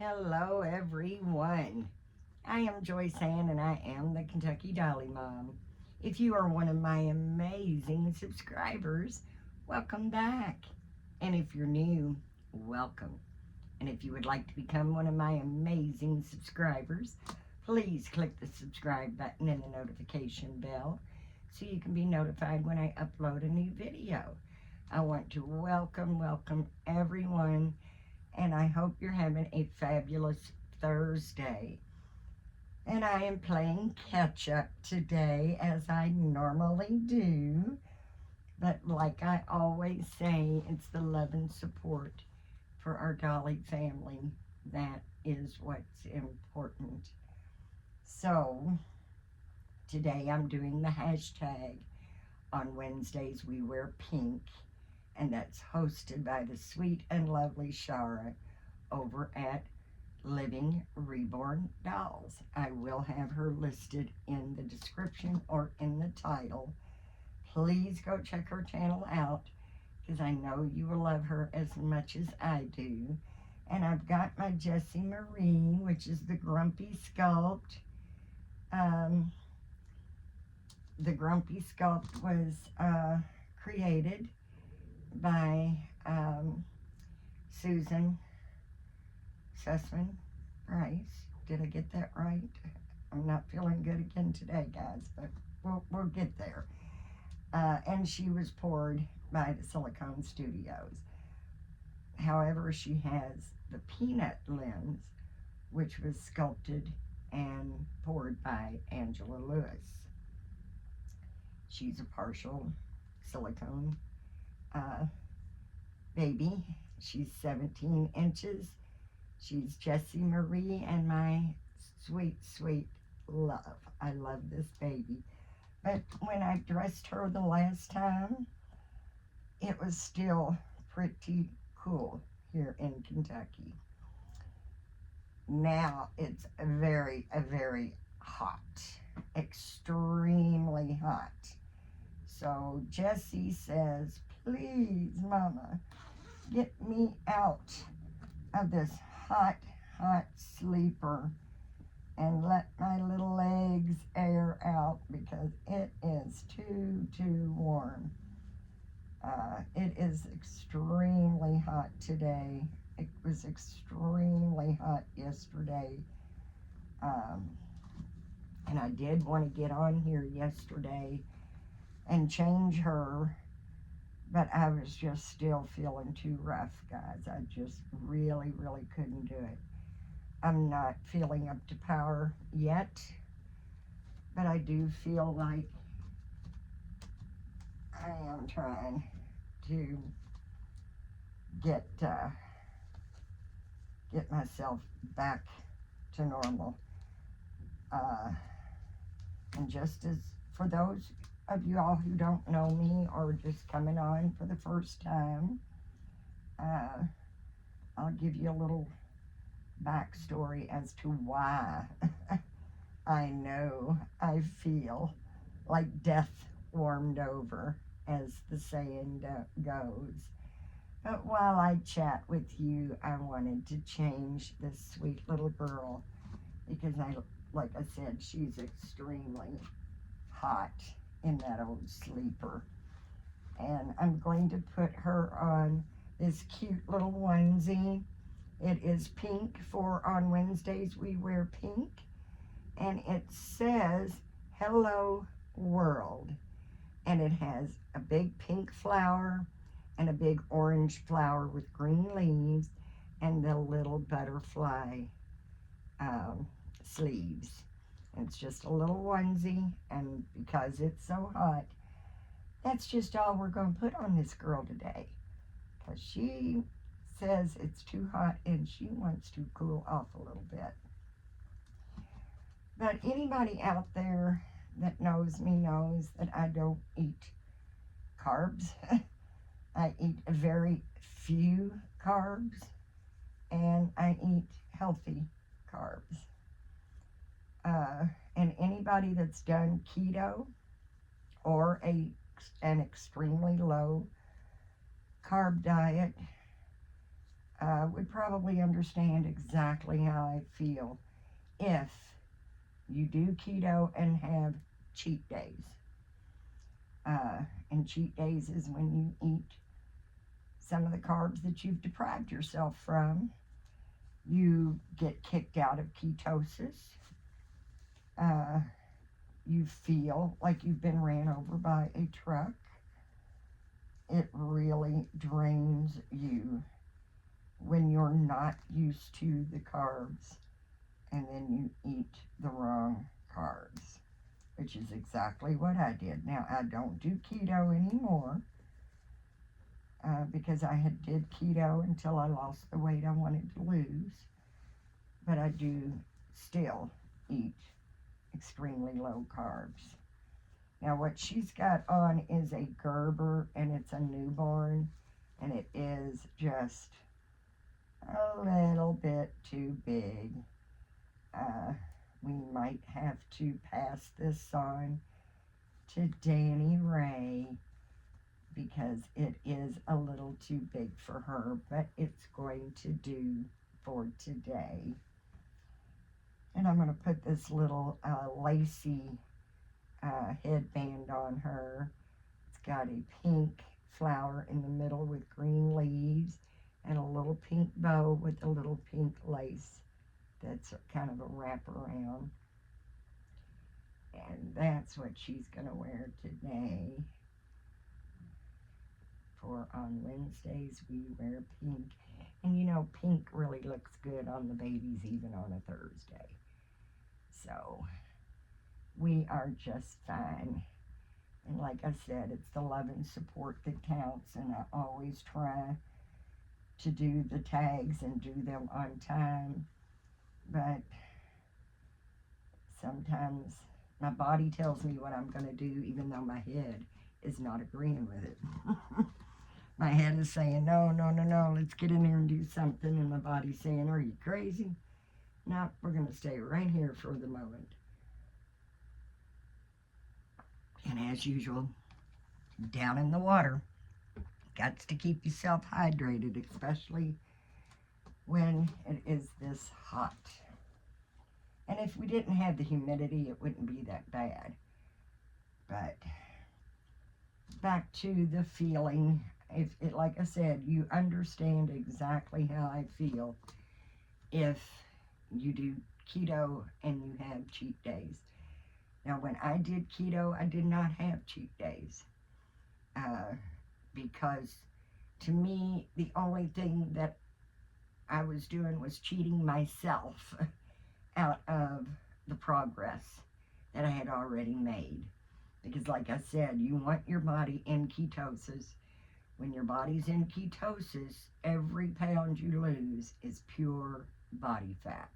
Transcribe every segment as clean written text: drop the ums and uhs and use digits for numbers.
Hello, everyone. I am Joyce Ann, and I am the Kentucky Dolly Mom. If you are one of my amazing subscribers, welcome back. And if you're new, welcome. And if you would like to become one of my amazing subscribers, please click the subscribe button and the notification bell so you can be notified when I upload a new video. I want to welcome everyone, and I hope you're having a fabulous Thursday. And I am playing catch up today, as I normally do. But like I always say, it's the love and support for our Dolly family that is what's important. So today I'm doing the hashtag on Wednesdays We Wear Pink, and that's hosted by the sweet and lovely Shara over at Living Reborn Dolls. I will have her listed in the description or in the title. Please go check her channel out, because I know you will love her as much as I do. And I've got my Jessie Marie, which is the Grumpy Sculpt. The Grumpy Sculpt was created by Susan Sussman Rice. Did I get that right? I'm not feeling good again today, guys, but we'll get there. And she was poured by the Silicone Studios. However, she has the Peanut lens, which was sculpted and poured by Angela Lewis. She's a partial silicone baby. She's 17 inches. She's Jessie Marie and my sweet love. I love this baby. But when I dressed her the last time, it was still pretty cool here in Kentucky. Now it's very hot, extremely hot. So Jessie says, please, Mama, get me out of this hot sleeper and let my little legs air out, because it is too warm. It is extremely hot today. It was extremely hot yesterday. And I did want to get on here yesterday and change her, but I was just still feeling too rough, guys. I just really couldn't do it. I'm not feeling up to power yet, but I do feel like I am trying to get myself back to normal. And just as for those of you all who don't know me or just coming on for the first time, I'll give you a little backstory as to why I know I feel like death warmed over, as the saying goes. But while I chat with you, I wanted to change this sweet little girl, because like I said, she's extremely hot in that old sleeper. And I'm going to put her on this cute little onesie. It is pink, for on Wednesdays we wear pink. And it says, hello world. And it has a big pink flower and a big orange flower with green leaves and the little butterfly sleeves. And it's just a little onesie, and because it's so hot, that's just all we're going to put on this girl today, because she says it's too hot and she wants to cool off a little bit. But anybody out there that knows me knows that I don't eat carbs. I eat very few carbs, and I eat healthy carbs. And anybody that's done keto or an extremely low carb diet, would probably understand exactly how I feel if you do keto and have cheat days. And cheat days is when you eat some of the carbs that you've deprived yourself from. You get kicked out of ketosis. You feel like you've been ran over by a truck. It really drains you when you're not used to the carbs and then you eat the wrong carbs, which is exactly what I did. Now, I don't do keto anymore because I had did keto until I lost the weight I wanted to lose, but I do still eat extremely low carbs. Now, what she's got on is a Gerber, and it's a newborn, and it is just a little bit too big. We might have to pass this on to Danny Ray because it is a little too big for her, but it's going to do for today. And I'm going to put this little lacy headband on her. It's got a pink flower in the middle with green leaves and a little pink bow with a little pink lace that's kind of a wraparound. And that's what she's going to wear today. For on Wednesdays we wear pink. And you know, pink really looks good on the babies even on a Thursday. So we are just fine. And like I said, it's the love and support that counts, and I always try to do the tags and do them on time. But sometimes my body tells me what I'm going to do, even though my head is not agreeing with it. My head is saying, no, let's get in here and do something. And my body's saying, are you crazy? No, we're going to stay right here for the moment. And as usual, down in the water. Got to keep yourself hydrated, especially when it is this hot. And if we didn't have the humidity, it wouldn't be that bad. But back to the feeling, like I said, you understand exactly how I feel if you do keto and you have cheat days. Now, when I did keto, I did not have cheat days because to me, the only thing that I was doing was cheating myself out of the progress that I had already made. Because like I said, you want your body in ketosis. When your body's in ketosis, every pound you lose is pure body fat.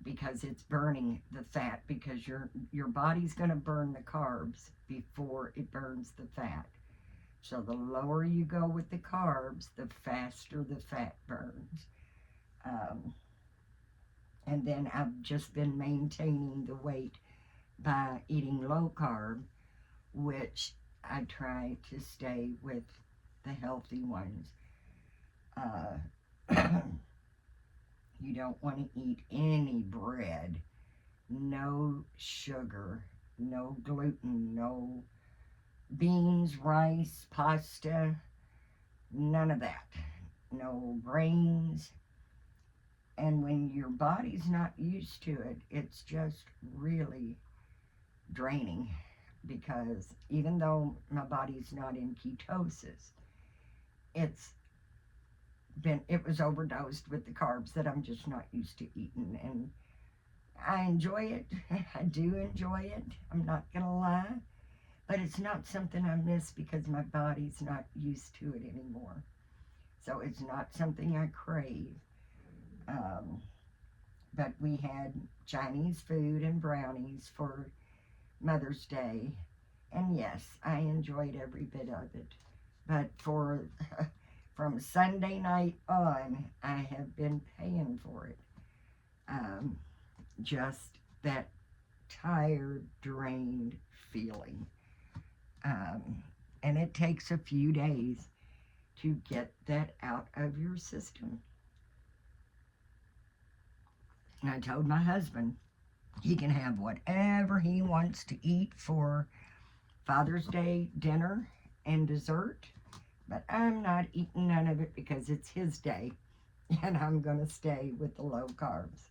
Because it's burning the fat, because your body's going to burn the carbs before it burns the fat. So the lower you go with the carbs, the faster the fat burns. And then I've just been maintaining the weight by eating low carb, which I try to stay with the healthy ones. You don't want to eat any bread, no sugar, no gluten, no beans, rice, pasta, none of that. No grains. And when your body's not used to it, it's just really draining, because even though my body's not in ketosis, it was overdosed with the carbs that I'm just not used to eating. And I enjoy it. I do enjoy it. I'm not going to lie. But it's not something I miss because my body's not used to it anymore. So it's not something I crave. But we had Chinese food and brownies for Mother's Day. And yes, I enjoyed every bit of it. But from Sunday night on, I have been paying for it. Just that tired, drained feeling. And it takes a few days to get that out of your system. And I told my husband he can have whatever he wants to eat for Father's Day dinner and dessert, but I'm not eating none of it because it's his day, and I'm going to stay with the low carbs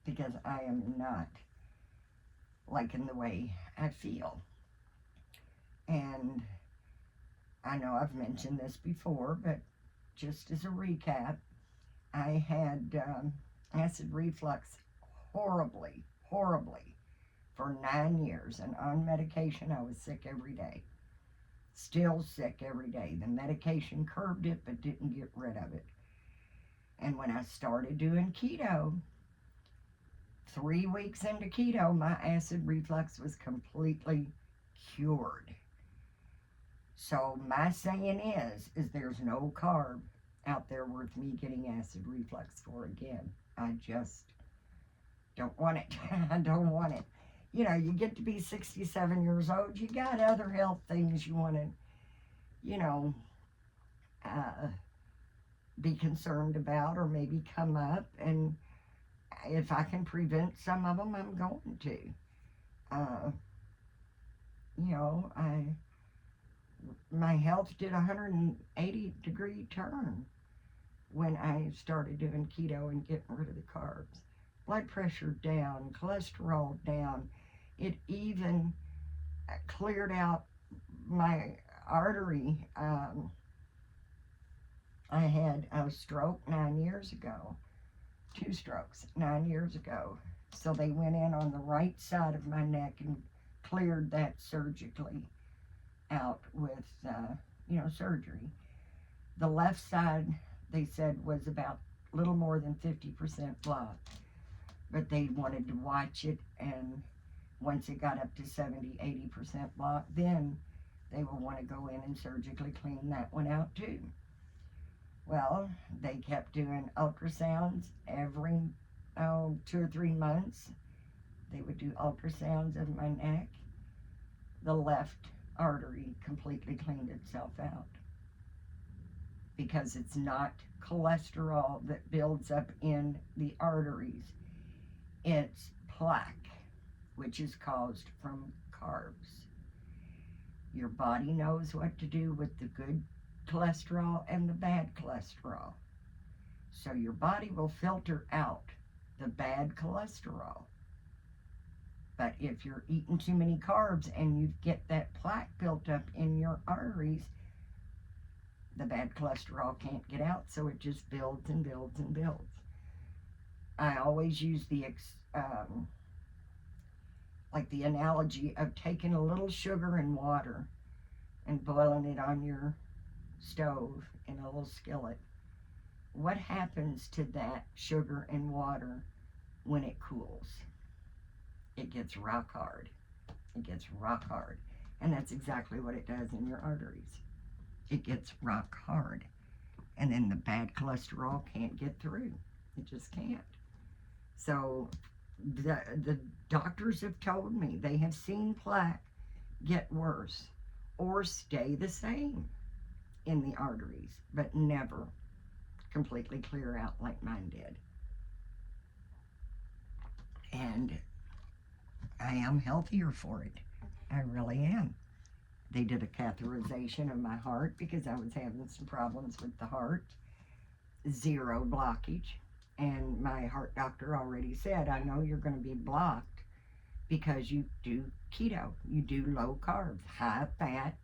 because I am not liking the way I feel. And I know I've mentioned this before, but just as a recap, I had acid reflux horribly for 9 years, and on medication I was sick every day. Still sick every day. The medication curbed it but didn't get rid of it. And when I started doing keto, 3 weeks into keto, my acid reflux was completely cured. So my saying is there's no carb out there worth me getting acid reflux for again. I just don't want it. I don't want it. You know, you get to be 67 years old, you got other health things you want to, you know, be concerned about or maybe come up. And if I can prevent some of them, I'm going to. You know, my health did a 180-degree turn when I started doing keto and getting rid of the carbs. Blood pressure down, cholesterol down. It even cleared out my artery. I had a stroke 9 years ago, 2 strokes 9 years ago. So they went in on the right side of my neck and cleared that surgically out with, surgery. The left side, they said, was about a little more than 50% blocked. But they wanted to watch it, and once it got up to 70-80% blocked, then they will want to go in and surgically clean that one out too. Well, they kept doing ultrasounds every 2 or 3 months. They would do ultrasounds of my neck. The left artery completely cleaned itself out because it's not cholesterol that builds up in the arteries. It's plaque, which is caused from carbs. Your body knows what to do with the good cholesterol and the bad cholesterol. So your body will filter out the bad cholesterol. But if you're eating too many carbs and you get that plaque built up in your arteries, the bad cholesterol can't get out, so it just builds and builds and builds. I always use the analogy of taking a little sugar and water and boiling it on your stove in a little skillet. What happens to that sugar and water when it cools? It gets rock hard. It gets rock hard. And that's exactly what it does in your arteries. It gets rock hard. And then the bad cholesterol can't get through. It just can't. So the doctors have told me they have seen plaque get worse or stay the same in the arteries, but never completely clear out like mine did. And I am healthier for it. I really am. They did a catheterization of my heart because I was having some problems with the heart. 0 blockage. And my heart doctor already said, I know you're going to be blocked because you do keto. You do low carbs, high fat,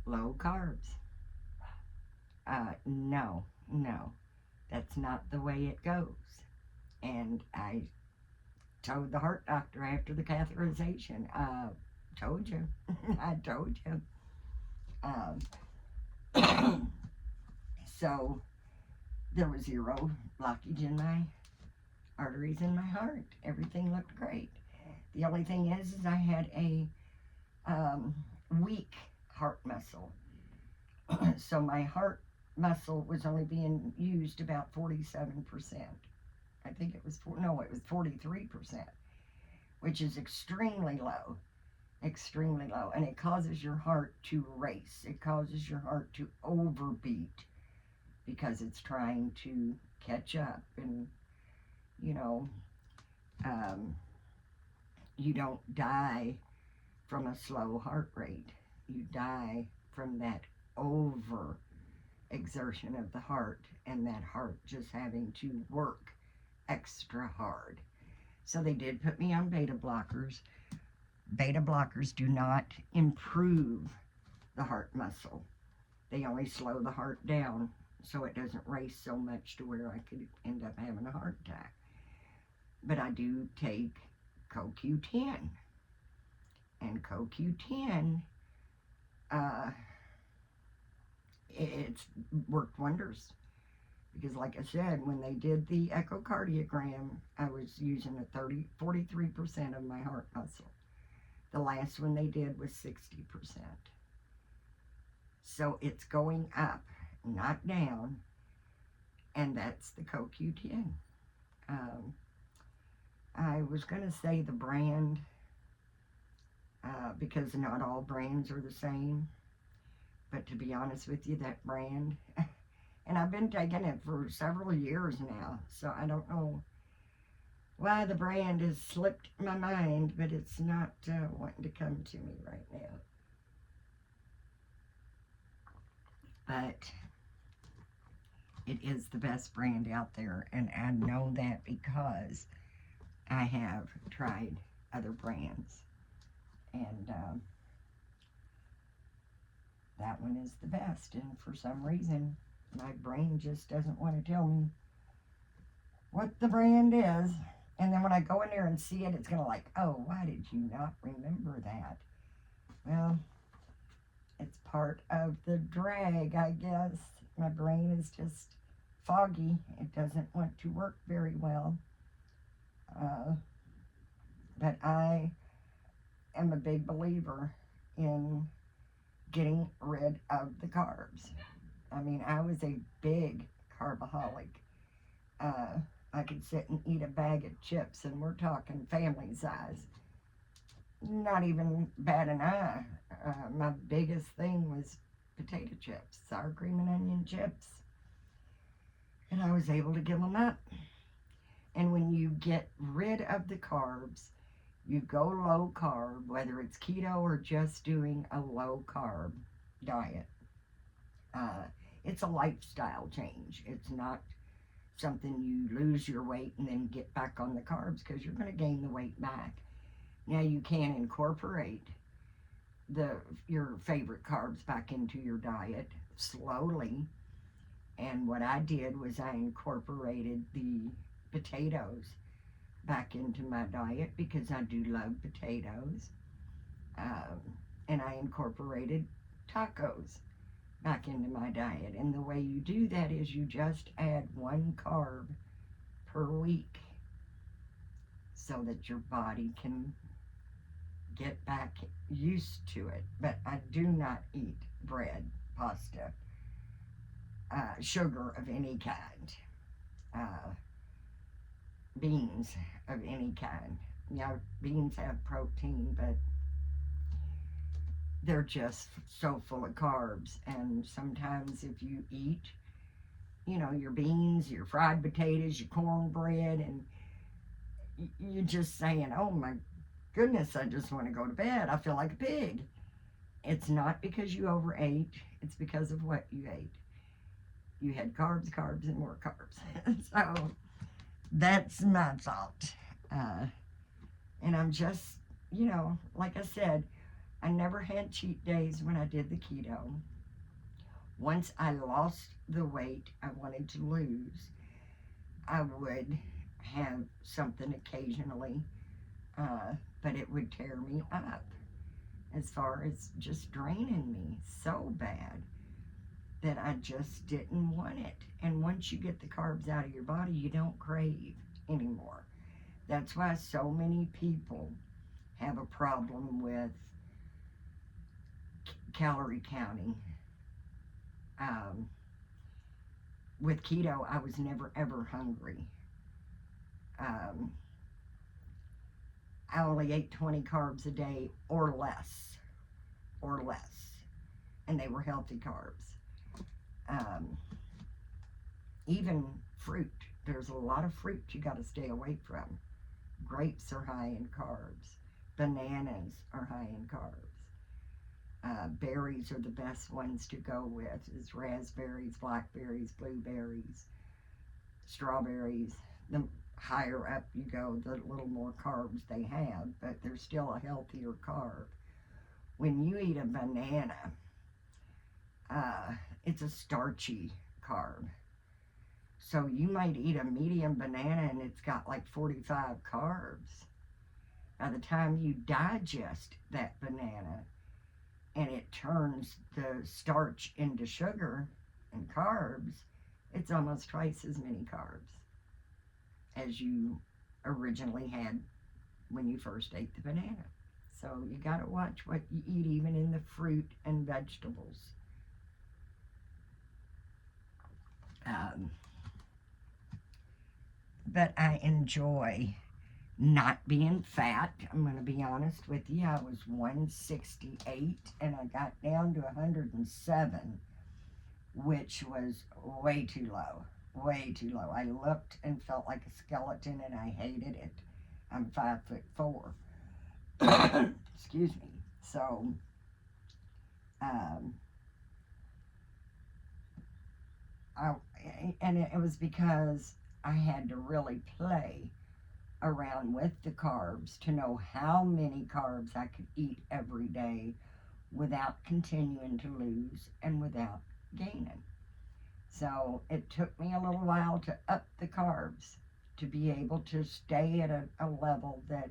low carbs. No, that's not the way it goes. And I told the heart doctor after the catheterization, told you, I told you. So there was 0 blockage in my arteries in my heart. Everything looked great. The only thing is I had a weak heart muscle. So my heart muscle was only being used about 47%. I think it was, it was 43%, which is extremely low. extremely low, and it causes your heart to race. It causes your heart to overbeat because it's trying to catch up. And you know, um, you don't die from a slow heart rate. You die from that over exertion of the heart, and that heart just having to work extra hard. So they did put me on beta blockers. Beta blockers do not improve the heart muscle. They only slow the heart down so it doesn't race so much to where I could end up having a heart attack. But I do take CoQ10. And CoQ10, it's worked wonders. Because like I said, when they did the echocardiogram, I was using 43% of my heart muscle. The last one they did was 60%. So it's going up, not down, and that's the CoQ10. I was going to say the brand, because not all brands are the same, but to be honest with you, that brand, and I've been taking it for several years now, so I don't know why the brand has slipped my mind, but it's not wanting to come to me right now. But it is the best brand out there, and I know that because I have tried other brands, and that one is the best. And for some reason, my brain just doesn't want to tell me what the brand is. And then when I go in there and see it, it's going to like, oh, why did you not remember that? Well, it's part of the drag, I guess. My brain is just foggy. It doesn't want to work very well. But I am a big believer in getting rid of the carbs. I mean, I was a big carbaholic. I could sit and eat a bag of chips, and we're talking family size. Not even bat an eye. My biggest thing was potato chips, sour cream and onion chips. And I was able to give them up. And when you get rid of the carbs, you go low carb, whether it's keto or just doing a low carb diet. It's a lifestyle change. It's not something you lose your weight and then get back on the carbs, because you're going to gain the weight back. Now you can incorporate your favorite carbs back into your diet slowly. And what I did was I incorporated the potatoes back into my diet because I do love potatoes. And I incorporated tacos back into my diet. And the way you do that is you just add one carb per week so that your body can get back used to it. But I do not eat bread, pasta, sugar of any kind, beans of any kind. Now, beans have protein, but they're just so full of carbs. And sometimes if you eat, your beans, your fried potatoes, your cornbread, and you're just saying, oh my goodness, I just want to go to bed. I feel like a pig. It's not because you overate. It's because of what you ate. You had carbs, and more carbs. So that's my thought. And I'm just, like I said, I never had cheat days when I did the keto. Once I lost the weight I wanted to lose, I would have something occasionally, but it would tear me up as far as just draining me so bad that I just didn't want it. And once you get the carbs out of your body, you don't crave anymore. That's why so many people have a problem with calorie counting. With keto, I was never ever hungry. I only ate 20 carbs a day or less, and they were healthy carbs. Um, Even fruit, there's a lot of fruit you got to stay away from. Grapes are high in carbs. Bananas are high in carbs. Berries are the best ones to go with, is raspberries, blackberries, blueberries, strawberries. The higher up you go, the little more carbs they have, but they're still a healthier carb. When you eat a banana, it's a starchy carb. So you might eat a medium banana and it's got like 45 carbs. By the time you digest that banana and it turns the starch into sugar and carbs, it's almost twice as many carbs as you originally had when you first ate the banana. So you got to watch what you eat, even in the fruit and vegetables. But I enjoy not being fat. I'm going to be honest with you. I was 168 and I got down to 107, which was way too low. Way too low. I looked and felt like a skeleton and I hated it. I'm 5'4". Excuse me. So, and it was because I had to really play around with the carbs to know how many carbs I could eat every day without continuing to lose and without gaining. So it took me a little while to up the carbs to be able to stay at a level that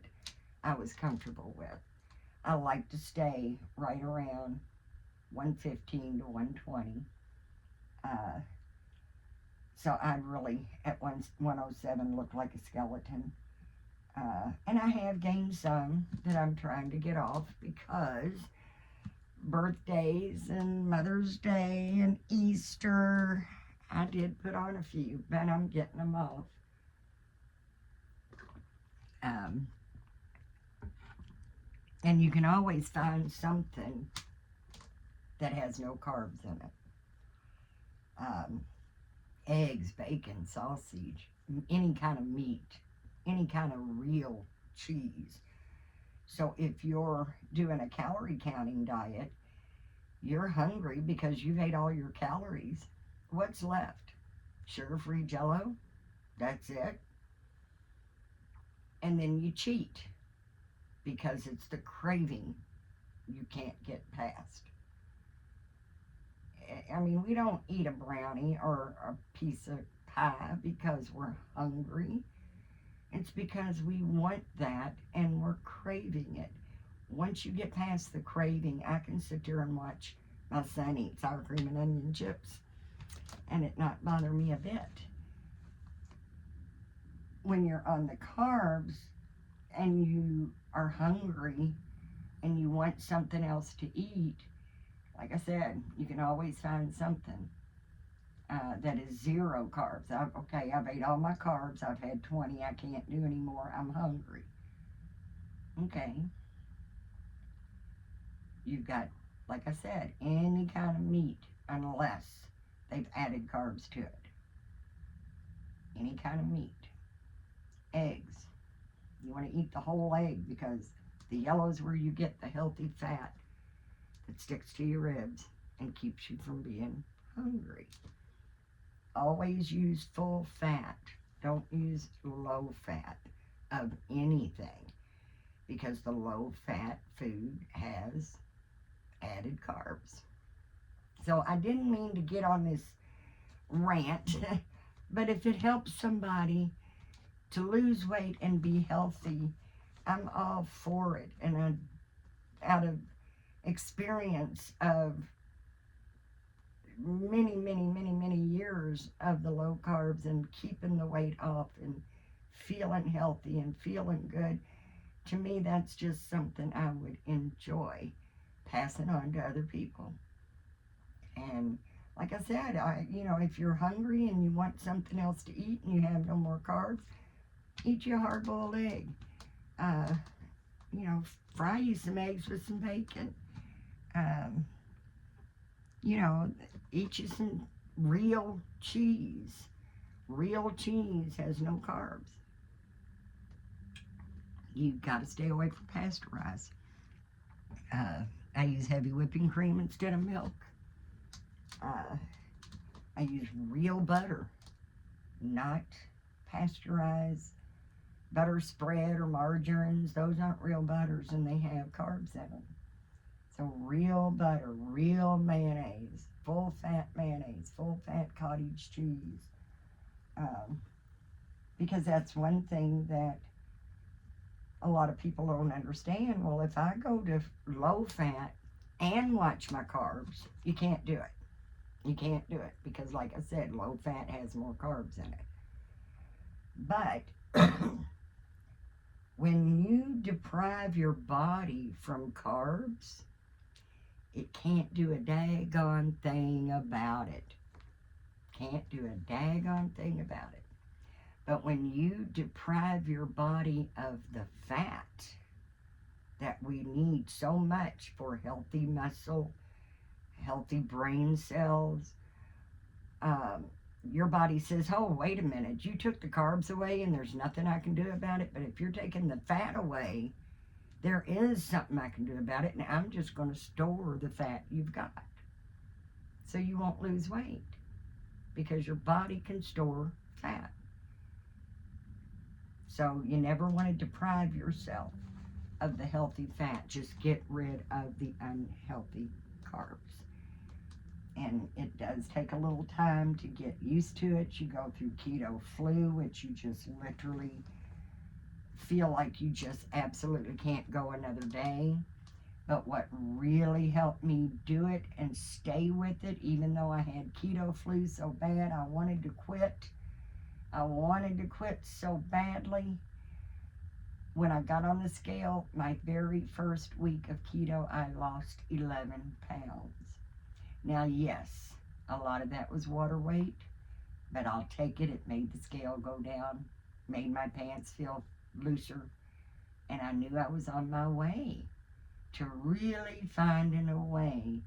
I was comfortable with. I like to stay right around 115 to 120. So I really, at 107, looked like a skeleton. And I have gained some that I'm trying to get off because birthdays and Mother's Day and Easter, I did put on a few, but I'm getting them off. And you can always find something that has no carbs in it. Eggs, bacon, sausage, any kind of meat, any kind of real cheese. So if you're doing a calorie counting diet, you're hungry because you've ate all your calories. What's left? Sugar-free Jell-O? That's it. And then you cheat because it's the craving you can't get past. I mean, we don't eat a brownie or a piece of pie because we're hungry. It's because we want that and we're craving it. Once you get past the craving, I can sit there and watch my son eat sour cream and onion chips and it not bother me a bit. When you're on the carbs and you are hungry and you want something else to eat, like I said, you can always find something that is zero carbs. I've ate all my carbs. I've had 20. I can't do anymore. I'm hungry. Okay. You've got, like I said, any kind of meat unless they've added carbs to it. Any kind of meat. Eggs. You want to eat the whole egg because the yellow is where you get the healthy fat that sticks to your ribs and keeps you from being hungry. Always use full fat. Don't use low fat of anything because the low fat food has added carbs. So I didn't mean to get on this rant, but if it helps somebody to lose weight and be healthy, I'm all for it. And out of experience of many years of the low carbs and keeping the weight off and feeling healthy and feeling good, to me that's just something I would enjoy passing on to other people. And like I said, if you're hungry and you want something else to eat and you have no more carbs, eat your hard-boiled egg. you know, fry you some eggs with some bacon. Um, you know, eat you some real cheese. Real cheese has no carbs. You've got to stay away from pasteurized. I use heavy whipping cream instead of milk. I use real butter, not pasteurized butter spread or margarines. Those aren't real butters and they have carbs in them. So real butter, real mayonnaise, full fat mayonnaise, full fat cottage cheese. Because that's one thing that a lot of people don't understand. Well, if I go to low fat and watch my carbs, you can't do it. You can't do it because, like I said, low fat has more carbs in it. But when you deprive your body from carbs, it can't do a daggone thing about it. Can't do a daggone thing about it. But when you deprive your body of the fat that we need so much for healthy muscle, healthy brain cells, your body says, oh, wait a minute, you took the carbs away and there's nothing I can do about it. But if you're taking the fat away, there is something I can do about it. And I'm just going to store the fat you've got so you won't lose weight because your body can store fat. So you never want to deprive yourself of the healthy fat. Just get rid of the unhealthy carbs. And it does take a little time to get used to it. You go through keto flu, which you just literally feel like you just absolutely can't go another day. But what really helped me do it and stay with it, even though I had keto flu so bad, I wanted to quit. I wanted to quit so badly. When I got on the scale, my very first week of keto, I lost 11 pounds. Now, yes, a lot of that was water weight, but I'll take it. It made the scale go down, made my pants feel looser, and I knew I was on my way to really finding a way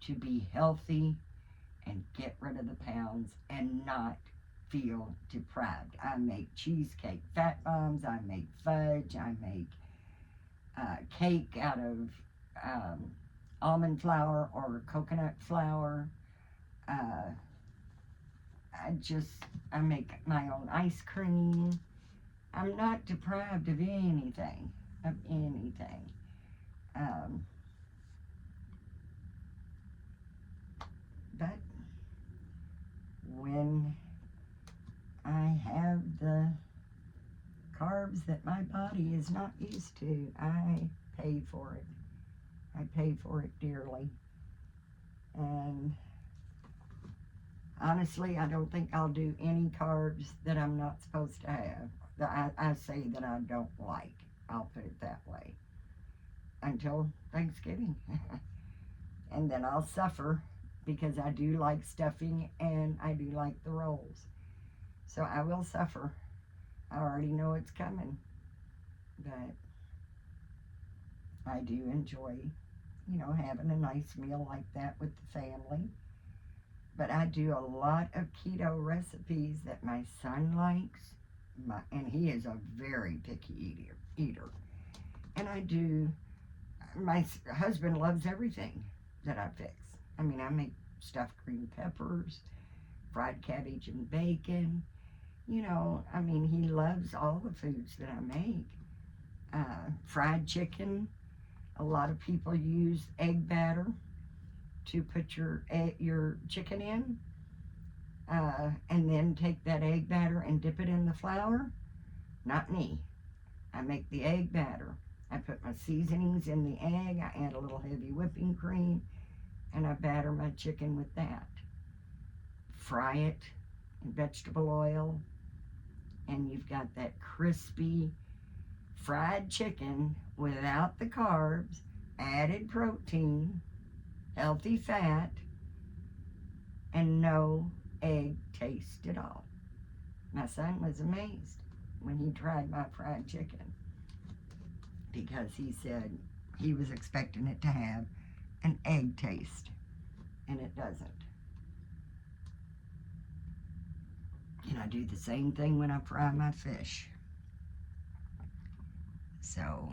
to be healthy and get rid of the pounds and not feel deprived. I make cheesecake fat bombs, I make fudge, I make cake out of almond flour or coconut flour. I make my own ice cream. I'm not deprived of anything, but when I have the carbs that my body is not used to, I pay for it. I pay for it dearly. And honestly, I don't think I'll do any carbs that I'm not supposed to have. That I say that I don't like. I'll put it that way. Until Thanksgiving. And then I'll suffer because I do like stuffing and I do like the rolls. So I will suffer. I already know it's coming. But I do enjoy, having a nice meal like that with the family. But I do a lot of keto recipes that my son likes. And he is a very picky eater. And my husband loves everything that I fix. I mean, I make stuffed green peppers, fried cabbage and bacon. He loves all the foods that I make. Fried chicken. A lot of people use egg batter to put your chicken in, and then take that egg batter and dip it in the flour. Not me. I make the egg batter. I put my seasonings in the egg. I add a little heavy whipping cream, and I batter my chicken with that. Fry it in vegetable oil, and you've got that crispy fried chicken without the carbs, added protein, healthy fat, and no egg taste at all. My son was amazed when he tried my fried chicken. because he said he was expecting it to have an egg taste, and it doesn't. And I do the same thing when I fry my fish. So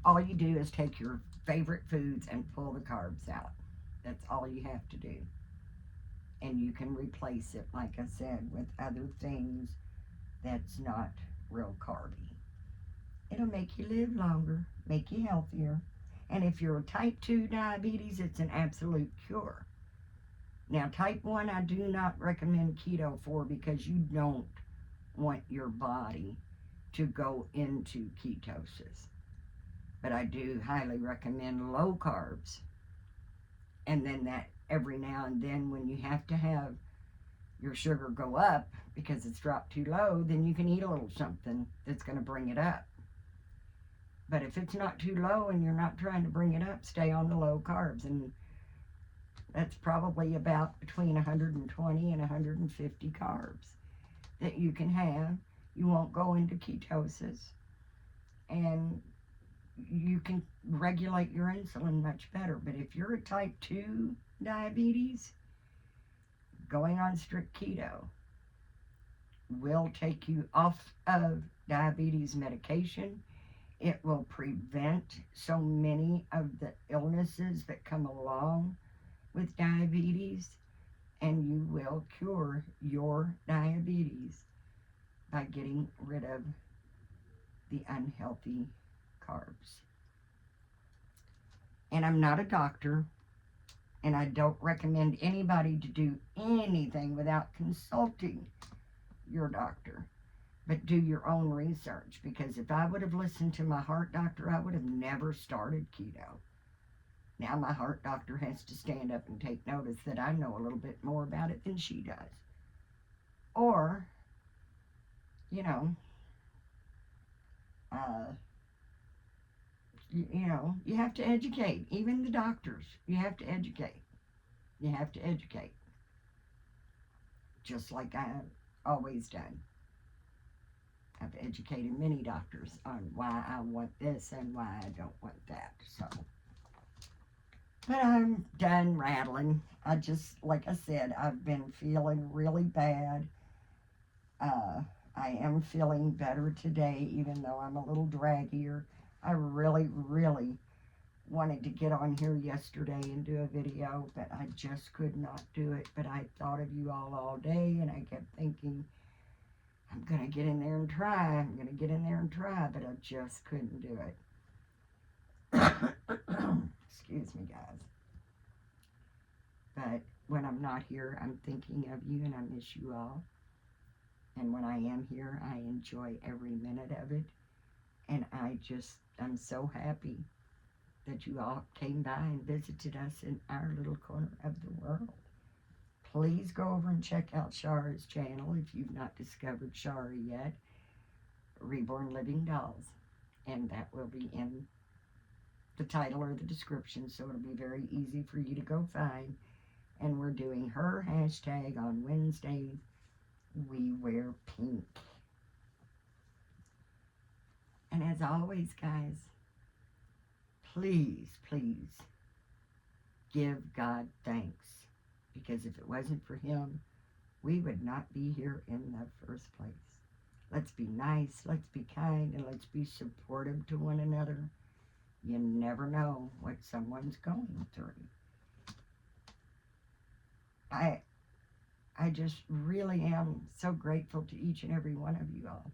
all you do is take your favorite foods and pull the carbs out. That's all you have to do. And you can replace it, like I said, with other things that's not real carby. It'll make you live longer, make you healthier. And if you're type 2 diabetes, it's an absolute cure. Now, type 1, I do not recommend keto for, because you don't want your body to go into ketosis. But I do highly recommend low carbs. And then that every now and then, when you have to have your sugar go up because it's dropped too low, then you can eat a little something that's going to bring it up. But if it's not too low and you're not trying to bring it up, stay on the low carbs. And that's probably about between 120 and 150 carbs that you can have. You won't go into ketosis. And you can regulate your insulin much better. But if you're a type 2 diabetes, going on strict keto will take you off of diabetes medication. It will prevent so many of the illnesses that come along with diabetes, and you will cure your diabetes by getting rid of the unhealthy carbs. And I'm not a doctor, and I don't recommend anybody to do anything without consulting your doctor. But do your own research, because if I would have listened to my heart doctor, I would have never started keto. Now my heart doctor has to stand up and take notice that I know a little bit more about it than she does. Or, you know, you have to educate. Even the doctors, you have to educate. You have to educate. Just like I've always done. I've educated many doctors on why I want this and why I don't want that. So, but I'm done rattling. I just, like I said, I've been feeling really bad. I am feeling better today, even though I'm a little draggier. I really, really wanted to get on here yesterday and do a video, but I just could not do it. But I thought of you all day, and I kept thinking, I'm going to get in there and try. I'm going to get in there and try, but I just couldn't do it. Excuse me, guys. But when I'm not here, I'm thinking of you, and I miss you all. And when I am here, I enjoy every minute of it. And I'm so happy that you all came by and visited us in our little corner of the world. Please go over and check out Shara's channel if you've not discovered Shara yet. Reborn Living Dolls. And that will be in the title or the description, so it'll be very easy for you to go find. And we're doing her hashtag on Wednesdays. We wear pink. And as always, guys, please, please give God thanks. Because if it wasn't for him, we would not be here in the first place. Let's be nice, let's be kind, and let's be supportive to one another. You never know what someone's going through. I just really am so grateful to each and every one of you all.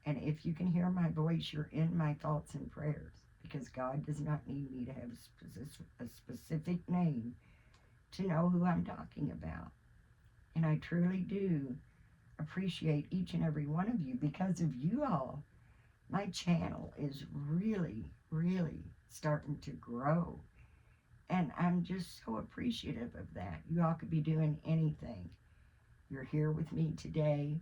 And if you can hear my voice, you're in my thoughts and prayers, because God does not need me to have a specific name to know who I'm talking about. And I truly do appreciate each and every one of you. Because of you all, my channel is really, really starting to grow. And I'm just so appreciative of that. You all could be doing anything. You're here with me today,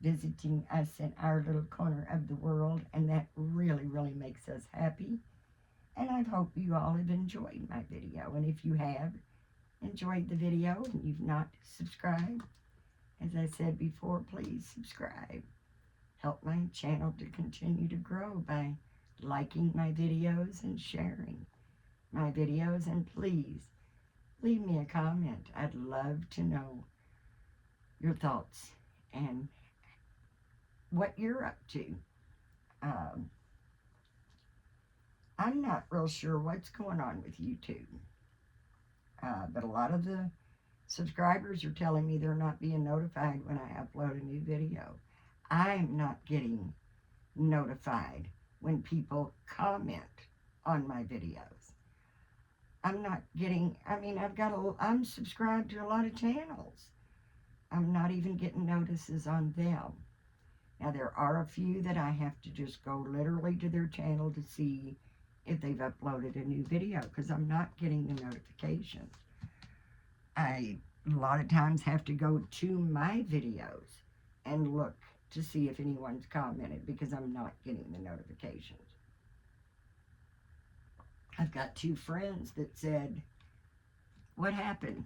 visiting us in our little corner of the world, and that really, really makes us happy. And I hope you all have enjoyed my video. And if you have enjoyed the video and you've not subscribed, as I said before, please subscribe. help my channel to continue to grow by liking my videos and sharing my videos. And please leave me a comment. I'd love to know your thoughts and what you're up to. I'm not real sure what's going on with YouTube, but a lot of the subscribers are telling me they're not being notified when I upload a new video. I'm not getting notified when people comment on my videos. I'm not getting, I'm subscribed to a lot of channels. I'm not even getting notices on them. Now, there are a few that I have to just go literally to their channel to see if they've uploaded a new video, because I'm not getting the notifications. I, a lot of times, have to go to my videos and look to see if anyone's commented, because I'm not getting the notifications. I've got 2 friends that said, what happened?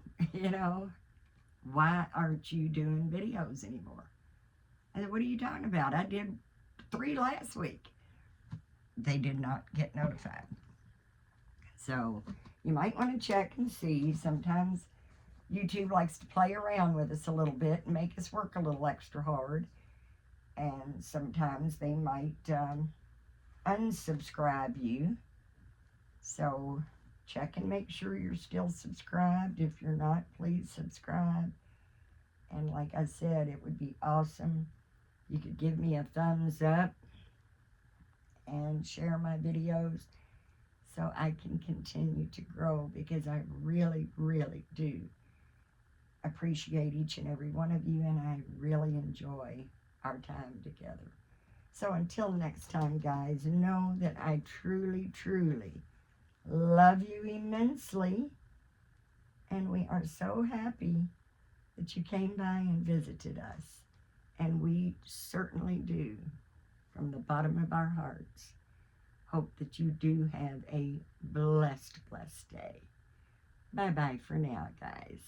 Why aren't you doing videos anymore? I said, what are you talking about? I did 3 last week. They did not get notified. So you might want to check and see. Sometimes YouTube likes to play around with us a little bit and make us work a little extra hard. And sometimes they might unsubscribe you. So check and make sure you're still subscribed. If you're not, please subscribe. And like I said, it would be awesome. You could give me a thumbs up and share my videos so I can continue to grow, because I really, really do appreciate each and every one of you, and I really enjoy our time together. So until next time, guys, know that I truly, truly love you immensely, and we are so happy that you came by and visited us, and we certainly do, from the bottom of our hearts, hope that you do have a blessed, blessed day. Bye-bye for now, guys.